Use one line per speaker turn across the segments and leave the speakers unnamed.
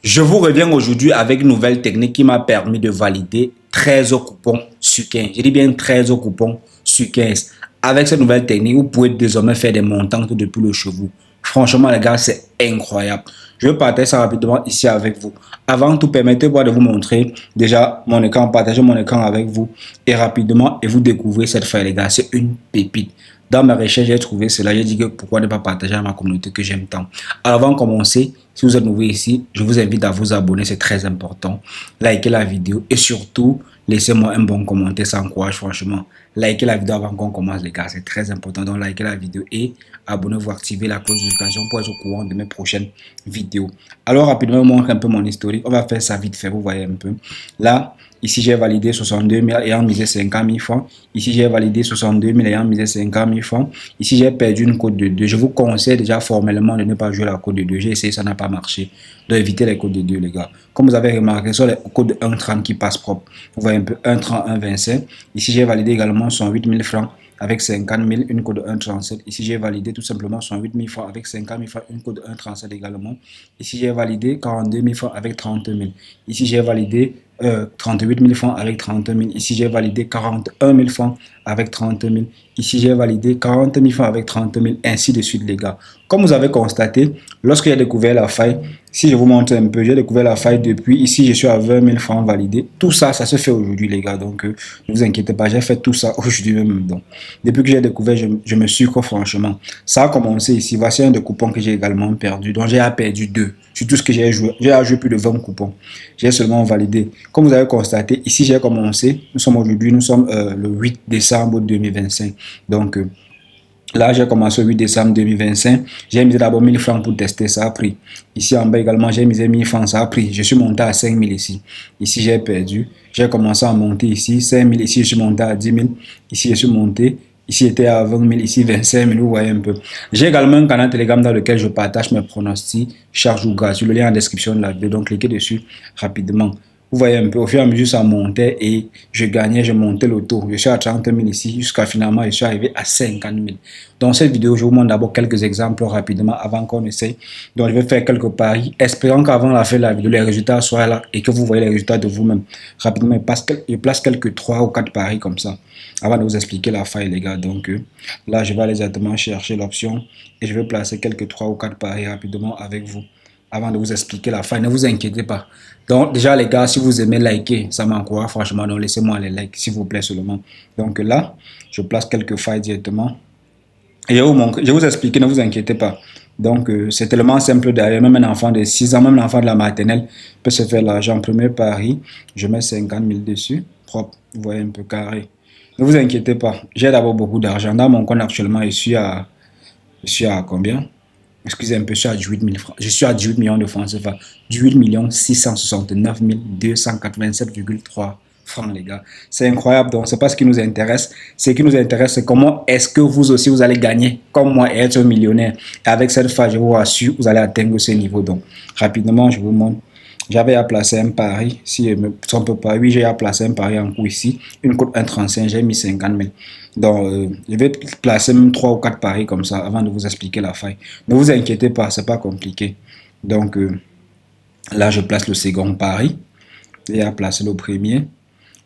Je vous reviens aujourd'hui avec une nouvelle technique qui m'a permis de valider 13 coupons sur 15. Je dis bien 13 coupons sur 15. Avec cette nouvelle technique, vous pouvez désormais faire des montants depuis le chez vous. Franchement, les gars, c'est incroyable. Je vais partager ça rapidement ici avec vous. Avant tout, permettez-moi de vous montrer déjà mon écran, partager mon écran avec vous et rapidement, et vous découvrez cette faille, les gars. C'est une pépite. Dans ma recherche, j'ai trouvé cela. J'ai dit que pourquoi ne pas partager à ma communauté que j'aime tant. Alors, avant de commencer, si vous êtes nouveau ici, je vous invite à vous abonner, c'est très important. Likez la vidéo et surtout, laissez-moi un bon commentaire, ça encourage franchement. Likez la vidéo avant qu'on commence les gars, c'est très important. Donc likez la vidéo et abonnez-vous, activez la cloche de notification pour être au courant de mes prochaines vidéos. Alors rapidement, je vous montre un peu mon historique. On va faire ça vite fait, vous voyez un peu. Là, ici j'ai validé 62 000 ayant misé 50 000 francs. Ici j'ai validé 62 000 ayant misé 50 000 francs. Ici j'ai perdu une cote de 2. Je vous conseille déjà formellement de ne pas jouer la cote de 2. J'ai essayé, ça n'a pas marché. Donc évitez les codes de 2 les gars. Comme vous avez remarqué, ce sont les codes de 1,30 qui passent propre. Vous voyez un peu 1,30, 1,25. Ici j'ai validé également 108 000 francs avec 50 000, une code de 1,37. Ici, j'ai validé tout simplement 108 000 francs avec 50 000 francs, une code de 1,37 également. Ici, j'ai validé 42 000 francs avec 30 000. Ici, j'ai validé 38 000 francs avec 30 000. Ici, j'ai validé 41 000 francs avec 30 000. Ici, j'ai validé 40 000 francs avec 30 000, ainsi de suite, les gars. Comme vous avez constaté, lorsque j'ai découvert la faille, si je vous montre un peu, j'ai découvert la faille depuis. Ici, je suis à 20 000 francs validés. Tout ça, ça se fait aujourd'hui, les gars. Donc, ne vous inquiétez pas, j'ai fait tout ça aujourd'hui même. Donc, depuis que j'ai découvert, je me suis que franchement. Ça a commencé ici. Voici un des coupons que j'ai également perdu. Donc, j'ai perdu 2 sur tout ce que j'ai joué. J'ai joué plus de 20 coupons. J'ai seulement validé. Comme vous avez constaté, ici, j'ai commencé. Nous sommes aujourd'hui, nous sommes le 8 décembre 2025. Donc, là, j'ai commencé le 8 décembre 2025. J'ai mis d'abord 1000 francs pour tester, ça a pris. Ici en bas également, j'ai mis 1000 francs, ça a pris. Je suis monté à 5000 ici. Ici, j'ai perdu. J'ai commencé à monter ici, 5000. Ici, je suis monté à 10 000. Ici, je suis monté. Ici, j'étais à 20 000. Ici, 25 000. Vous voyez un peu. J'ai également un canal Telegram dans lequel je partage mes pronostics, charge ou gratuit. Le lien en description de la vidéo. Donc, cliquez dessus rapidement. Vous voyez un peu, au fur et à mesure, ça montait et je gagnais, je montais le taux. Je suis à 30 000 ici, jusqu'à finalement, je suis arrivé à 50 000. Dans cette vidéo, je vous montre d'abord quelques exemples rapidement avant qu'on essaye. Donc, je vais faire quelques paris, espérant qu'avant la fin de la vidéo, les résultats soient là et que vous voyez les résultats de vous-même. Rapidement, je place quelques 3 ou 4 paris comme ça, avant de vous expliquer la faille, les gars. Donc, là, je vais aller exactement chercher l'option et je vais placer quelques 3 ou 4 paris rapidement avec vous, avant de vous expliquer la faille. Ne vous inquiétez pas. Donc, déjà, les gars, si vous aimez liker, ça m'encourage franchement. Donc, laissez-moi les likes, s'il vous plaît, seulement. Donc, là, je place quelques failles directement. Et je vais vous expliquer, ne vous inquiétez pas. Donc, c'est tellement simple derrière. Même un enfant de 6 ans, même l'enfant de la maternelle peut se faire l'argent. Premier pari, je mets 50 000 dessus. Propre, vous voyez un peu carré. Ne vous inquiétez pas. J'ai d'abord beaucoup d'argent. Dans mon compte actuellement, je suis à combien? Excusez un peu, je suis à 18 000 francs. Je suis à 18 millions de francs CFA. 18 669 287,3 francs, les gars. C'est incroyable. Donc, c'est pas ce qui nous intéresse. Ce qui nous intéresse, c'est comment est-ce que vous aussi, vous allez gagner comme moi et être millionnaire. Et avec cette fois, je vous rassure, vous allez atteindre ce niveau. Donc, rapidement, je vous montre. J'avais à placer un pari, si je ne me trompe pas, oui, j'ai à placer un pari en cours ici, une cote 1,35, j'ai mis 50 000. Donc, je vais placer même 3 ou 4 paris comme ça avant de vous expliquer la faille. Ne vous inquiétez pas, c'est pas compliqué. Donc, là, je place le second pari. J'ai à placer le premier.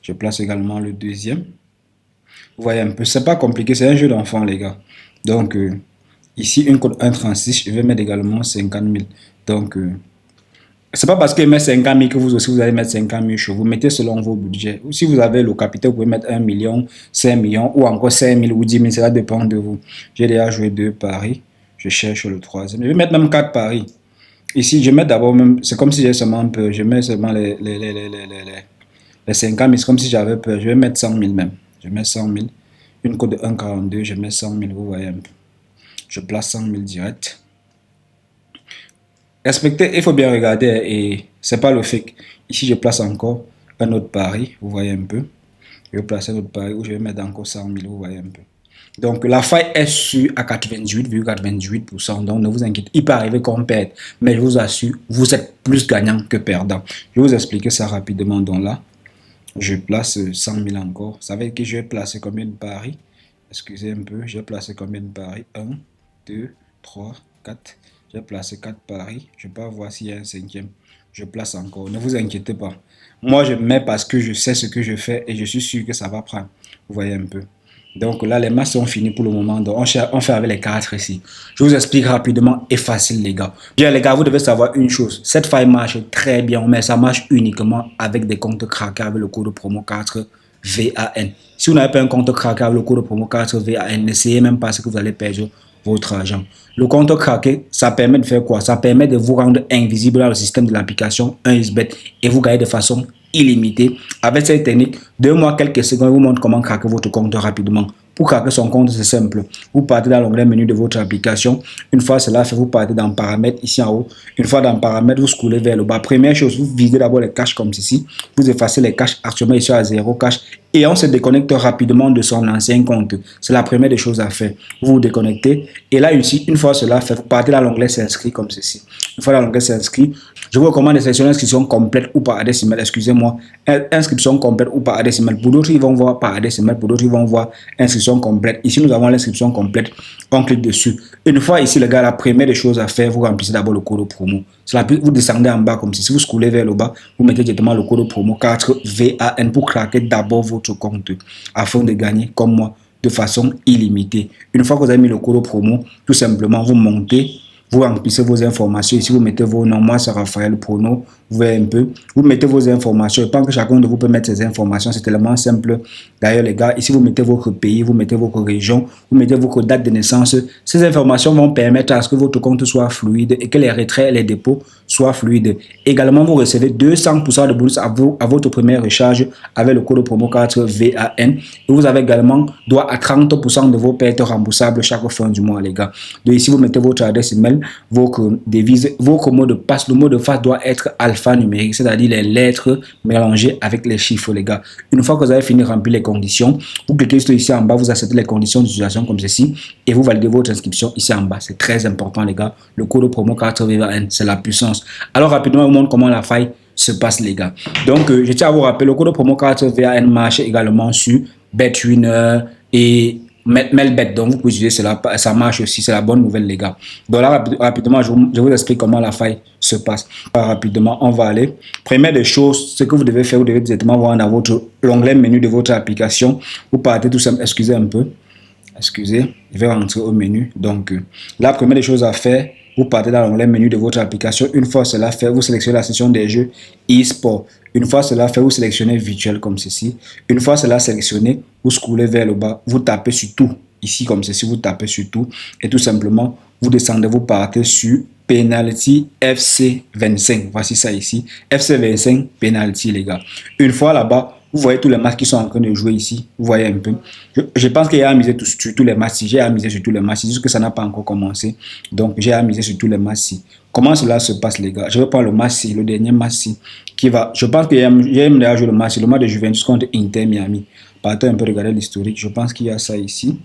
Je place également le deuxième. Vous voyez un peu, c'est pas compliqué, c'est un jeu d'enfant, les gars. Donc, ici, une cote 1,36, je vais mettre également 50 000. Donc, c'est pas parce que met 50 000 que vous aussi vous allez mettre 50 000 chevaux. Vous mettez selon vos budgets. Ou si vous avez le capital, vous pouvez mettre 1 million, 5 millions ou encore 5 000 ou 10 000. Cela dépend de vous. J'ai déjà joué 2 paris. Je cherche le troisième. Je vais mettre même 4 paris. Ici, je mets d'abord même. C'est comme si j'ai seulement un peu. Je mets seulement les 50 000. C'est comme si j'avais peur. Je vais mettre 100 000 même. Je mets 100 000. Une cote de 1,42. Je mets 100 000. Vous voyez un peu. Je place 100 000 direct. Respectez, il faut bien regarder et c'est pas le fake. Ici, je place encore un autre pari, vous voyez un peu. Je vais placer un autre pari où je vais mettre encore 100 000, vous voyez un peu. Donc, la faille est sûre à 98,98%. Donc, ne vous inquiétez, il peut arriver qu'on perde. Mais je vous assure, vous êtes plus gagnant que perdant. Je vais vous expliquer ça rapidement. Donc là, je place 100 000 encore. Ça veut dire que je vais placer combien de paris? Excusez un peu, je vais placer combien de paris? 1, 2, 3, 4. J'ai placé 4 paris. Je ne vais pas voir s'il y a un cinquième. Je place encore. Ne vous inquiétez pas. Moi, je mets parce que je sais ce que je fais et je suis sûr que ça va prendre. Vous voyez un peu. Donc là, les matchs sont finis pour le moment. Donc on fait avec les 4 ici. Je vous explique rapidement et facile, les gars. Bien, les gars, vous devez savoir une chose. Cette faille marche très bien, mais ça marche uniquement avec des comptes craqués avec le code promo 4 VAN. Si vous n'avez pas un compte craqué avec le code promo 4 VAN, n'essayez même pas ce que vous allez perdre votre argent. Le compte craqué, ça permet de faire quoi? Ça permet de vous rendre invisible dans le système de l'application 1xBet et vous gagnez de façon illimitée. Avec cette technique, 2 mois, quelques secondes, vous montre comment craquer votre compte rapidement. Pour craquer son compte, c'est simple. Vous partez dans l'onglet menu de votre application. Une fois cela fait, vous partez dans paramètres ici en haut. Une fois dans paramètres, vous scrollez vers le bas. Première chose, vous visez d'abord les caches comme ceci. Vous effacez les caches. Actuellement, ici à 0 cache. Et on se déconnecte rapidement de son ancien compte. C'est la première des choses à faire. Vous vous déconnectez. Et là, ici, une fois cela fait, vous partez dans l'onglet s'inscrire comme ceci. Une fois dans l'onglet s'inscrire, je vous recommande de sélectionner inscription complète ou par adresse email. Excusez-moi. Inscription complète ou par adresse email. Pour d'autres, ils vont voir par adresse email. Pour d'autres, ils vont voir inscription complète. Ici, nous avons l'inscription complète. On clique dessus. Une fois ici, les gars, la première des choses à faire, vous remplissez d'abord le code promo. Vous descendez en bas comme ceci. Si vous scrollez vers le bas, vous mettez directement le code promo 4 VAN pour craquer d'abord votre compte afin de gagner comme moi de façon illimitée. Une fois que vous avez mis le code promo, tout simplement, vous montez. Vous remplissez vos informations. Ici, vous mettez vos noms. Moi, c'est Raphaël Prono. Vous voyez un peu. Vous mettez vos informations. Je pense que chacun de vous peut mettre ses informations. C'est tellement simple. D'ailleurs, les gars, ici, vous mettez votre pays, vous mettez votre région, vous mettez votre date de naissance. Ces informations vont permettre à ce que votre compte soit fluide et que les retraits et les dépôts soient fluides. Également, vous recevez 200% de bonus à votre première recharge avec le code promo 4 VAN. Et vous avez également droit à 30% de vos pertes remboursables chaque fin du mois, les gars. Donc ici, vous mettez votre adresse email, votre devise, votre mot de passe. Le mot de passe doit être alphanumérique, c'est-à-dire les lettres mélangées avec les chiffres, les gars. Une fois que vous avez fini de remplir les conditions, vous cliquez sur ici en bas, vous acceptez les conditions d'utilisation comme ceci et vous validez votre inscription ici en bas. C'est très important, les gars. Le code promo 4 VAN, c'est la puissance. Alors, rapidement, je vous montre comment la faille se passe, les gars. Donc, je tiens à vous rappeler, le code promo 4 VAN marche également sur BetWinner et Melbet. Donc, vous pouvez utiliser cela. Ça marche aussi. C'est la bonne nouvelle, les gars. Donc là, rapidement, je vous explique comment la faille se passe. Rapidement, on va aller. Première des choses, ce que vous devez faire, vous devez directement voir dans votre l'onglet menu de votre application. Vous partez tout simplement. Excusez un peu. Excusez. Je vais rentrer au menu. Donc, la première des choses à faire, vous partez dans l'onglet menu de votre application. Une fois cela fait, vous sélectionnez la section des jeux e-sport. Une fois cela fait, vous sélectionnez virtuel comme ceci. Une fois cela sélectionné, vous scrollez vers le bas, vous tapez sur tout. Ici comme ceci, vous tapez sur tout. Et tout simplement, vous descendez, vous partez sur Penalty FC 25. Voici ça ici. FC 25 Penalty, les gars. Une fois là-bas, vous voyez tous les matchs qui sont en train de jouer ici. Vous voyez un peu. Je pense qu'il y a amusé sur tous les matchs. J'ai amusé sur tous les matchs. C'est juste que ça n'a pas encore commencé. Donc, j'ai amusé sur tous les matchs. Comment cela se passe, les gars? Je vais prendre le match, le dernier match qui va. Je pense qu'il y a déjà joué le match de Juventus contre Inter Miami. Partez un peu regarder l'historique. Je pense qu'il y a ça ici.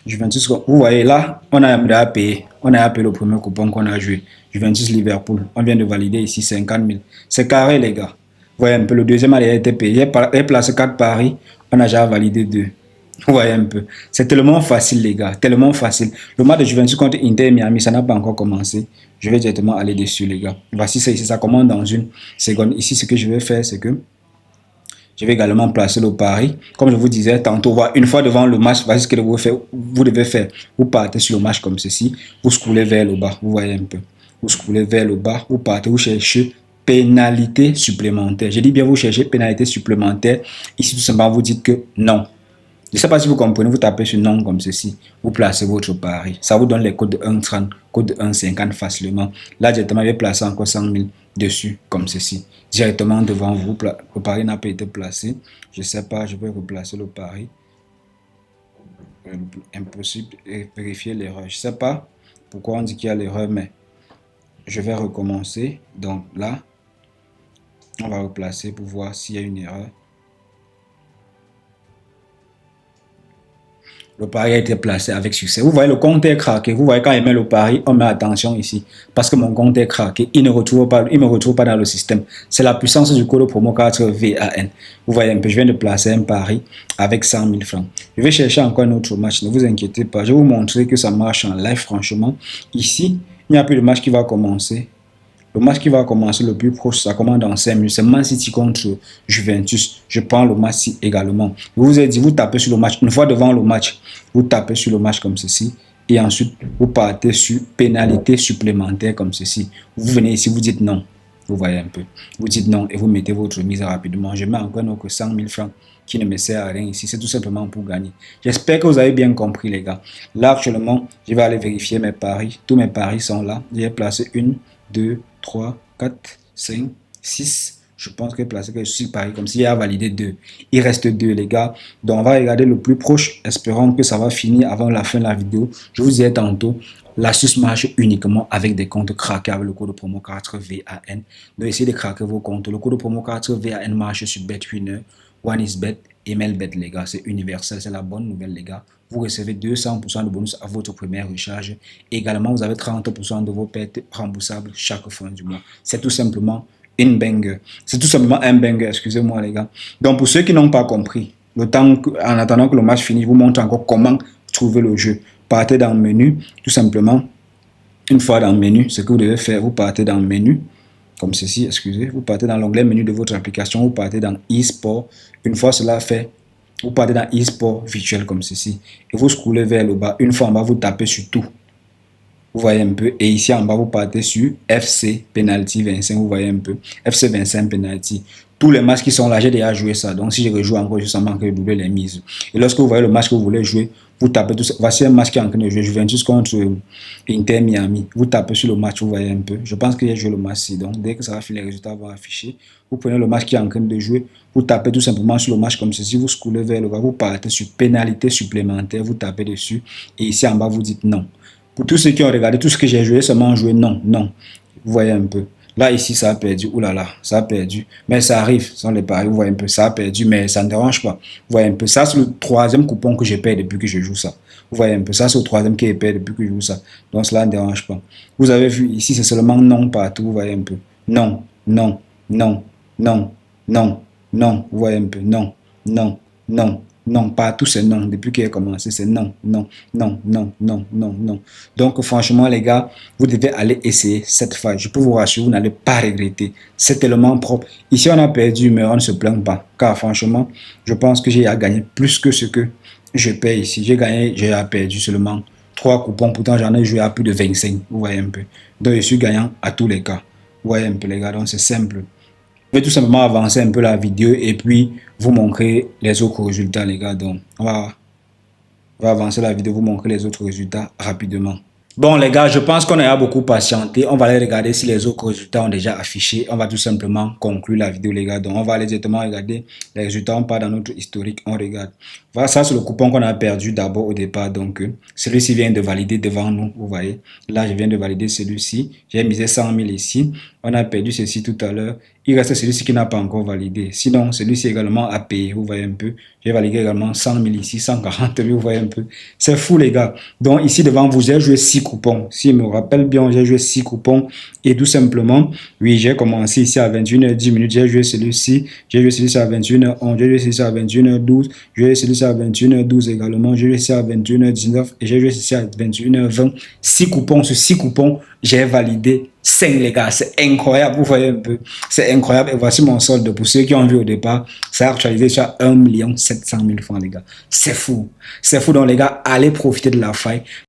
Juventus, vous voyez là, on a déjà payé. On a payé le premier coupon qu'on a joué. Juventus Liverpool. On vient de valider ici 50 000. C'est carré, les gars. Vous voyez un peu, le deuxième a été payé. J'ai placé 4 paris. On a déjà validé 2. Vous voyez un peu. C'est tellement facile, les gars. Tellement facile. Le match de Juventus contre Inter Miami, ça n'a pas encore commencé. Je vais directement aller dessus, les gars. Voici ça ici. Ça commence dans une seconde. Ici, ce que je vais faire, c'est que je vais également placer le pari. Comme je vous disais tantôt, une fois devant le match, voici ce que vous devez faire. Vous partez sur le match comme ceci. Vous scrollez vers le bas. Vous voyez un peu. Vous scrollez vers le bas. Vous partez, vous cherchez pénalité supplémentaire. Je dis bien, vous cherchez pénalité supplémentaire. Ici, tout simplement, vous dites que non. Je ne sais pas si vous comprenez, vous tapez sur non comme ceci. Vous placez votre pari. Ça vous donne les codes de 1,30, code de 1,50 facilement. Là, directement, je vais placer encore 100 000 dessus comme ceci. Directement devant vous. Le pari n'a pas été placé. Je ne sais pas, je vais replacer le pari. Impossible de vérifier l'erreur. Je ne sais pas pourquoi on dit qu'il y a l'erreur, mais je vais recommencer. Donc là, on va replacer pour voir s'il y a une erreur. Le pari a été placé avec succès. Vous voyez, le compte est craqué. Vous voyez, quand il met le pari, on met attention ici. Parce que mon compte est craqué. Il ne me retrouve pas dans le système. C'est la puissance du code promo 4 VAN. Vous voyez un peu, je viens de placer un pari avec 100 000 francs. Je vais chercher encore un autre match. Ne vous inquiétez pas. Je vais vous montrer que ça marche en live, franchement. Ici, il n'y a plus de match qui va commencer. Le match qui va commencer le plus proche, ça commence dans 5 minutes. C'est Man City contre Juventus. Je prends le match également. Je vous ai dit, vous tapez sur le match. Une fois devant le match, vous tapez sur le match comme ceci. Et ensuite, vous partez sur pénalité supplémentaire comme ceci. Vous venez ici, vous dites non. Vous voyez un peu. Vous dites non et vous mettez votre mise rapidement. Je mets encore que 100 000 francs qui ne me sert à rien ici. C'est tout simplement pour gagner. J'espère que vous avez bien compris, les gars. Là, actuellement, je vais aller vérifier mes paris. Tous mes paris sont là. J'ai placé 1, 2, 3, 4, 5, 6. Je pense que j'ai placé que je suis paris comme s'il a validé 2. Il reste 2, les gars. Donc, on va regarder le plus proche. Espérons que ça va finir avant la fin de la vidéo. Je vous disais tantôt, l'astuce marche uniquement avec des comptes craqués avec le code promo 4VAN. Donc, essayez de craquer vos comptes. Le code promo 4VAN marche sur BetWinner, OneXBet et MailBet, les gars. C'est universel, c'est la bonne nouvelle, les gars. Vous recevez 200% de bonus à votre première recharge. Également, vous avez 30% de vos pertes remboursables chaque fin du mois. C'est tout simplement une banger. C'est tout simplement un banger, excusez-moi, les gars. Donc, pour ceux qui n'ont pas compris, en attendant que le match finisse, je vous montre encore comment trouver le jeu. Partez dans le menu, tout simplement. Une fois dans le menu, ce que vous devez faire, vous partez dans le menu, comme ceci, excusez, vous partez dans l'onglet menu de votre application, vous partez dans e-sport. Une fois cela fait, vous partez dans e-sport virtuel comme ceci. Et vous scrollez vers le bas. Une fois en bas, vous tapez sur tout. Vous voyez un peu. Et ici en bas, vous partez sur FC Penalty 25. Vous voyez un peu. FC 25 Penalty. Tous les matchs qui sont là, j'ai déjà joué ça. Donc si je rejoue encore, je sens manquer de doubler les mises. Et lorsque vous voyez le match que vous voulez jouer, vous tapez tout ça. Voici un match qui est en train de jouer. Juventus contre Inter Miami. Vous tapez sur le match, vous voyez un peu. Je pense que j'ai joué le match-ci. Donc dès que ça va finir, les résultats vont afficher. Vous prenez le match qui est en train de jouer. Vous tapez tout simplement sur le match comme ceci. Vous scrollez vers le bas. Vous partez sur pénalité supplémentaire. Vous tapez dessus. Et ici en bas, vous dites non. Pour tous ceux qui ont regardé tout ce que j'ai joué, seulement joué non, non. Vous voyez un peu. Là, ici, ça a perdu. Ouh là là, ça a perdu. Mais ça arrive, ce sont les paris. Vous voyez un peu, ça a perdu, mais ça ne dérange pas. Vous voyez un peu. Ça, c'est le troisième coupon que je paye depuis que je joue ça. Vous voyez un peu. Ça, c'est le troisième qui est payé depuis que je joue ça. Donc, cela ne dérange pas. Vous avez vu, ici, c'est seulement non partout. Vous voyez un peu. Non, non, non, non, non, non. Vous voyez un peu. Non, non, non. Non, partout c'est non. Depuis qu'il a commencé, c'est non, non, non, non, non, non, non. Donc, franchement, les gars, vous devez aller essayer cette fois. Je peux vous rassurer, vous n'allez pas regretter. C'est tellement propre. Ici, on a perdu, mais on ne se plaint pas. Car franchement, je pense que j'ai gagné plus que ce que je paye ici. J'ai gagné, j'ai perdu seulement 3 coupons. Pourtant, j'en ai joué à plus de 25. Vous voyez un peu. Donc, je suis gagnant à tous les cas. Vous voyez un peu, les gars. Donc, c'est simple. Je vais tout simplement avancer un peu la vidéo et puis vous montrer les autres résultats, les gars. Donc, on va avancer la vidéo, vous montrer les autres résultats rapidement. Bon, les gars, je pense qu'on a beaucoup patienté. On va aller regarder si les autres résultats ont déjà affiché. On va tout simplement conclure la vidéo, les gars. Donc, on va aller directement regarder les résultats. On part dans notre historique, on regarde. Voilà, ça, c'est le coupon qu'on a perdu d'abord au départ. Donc, celui-ci vient de valider devant nous, vous voyez. Là, je viens de valider celui-ci. J'ai misé 100 000 ici. On a perdu ceci tout à l'heure. Il reste celui-ci qui n'a pas encore validé. Sinon, celui-ci également a payé, vous voyez un peu. J'ai validé également 100 000 ici, 140 000, vous voyez un peu. C'est fou, les gars. Donc, ici, devant vous, j'ai joué 6 coupons. Si je me rappelle bien, j'ai joué 6 coupons. Et tout simplement, oui, j'ai commencé ici à 21h10. J'ai joué celui-ci. J'ai joué celui-ci à 21h11. J'ai joué celui-ci à 21h12. J'ai joué celui-ci à 21h12 également. J'ai joué celui-ci à 21h19. Et j'ai joué celui-ci à 21h20. 6 coupons. Sur 6 coupons, j'ai validé 5, les gars. C'est incroyable. Vous voyez un peu. C'est incroyable. Et voici mon solde. Pour ceux qui ont vu au départ, ça a actualisé sur 1 700 000 francs, les gars. C'est fou. C'est fou. Donc, les gars, allez profiter de la faille.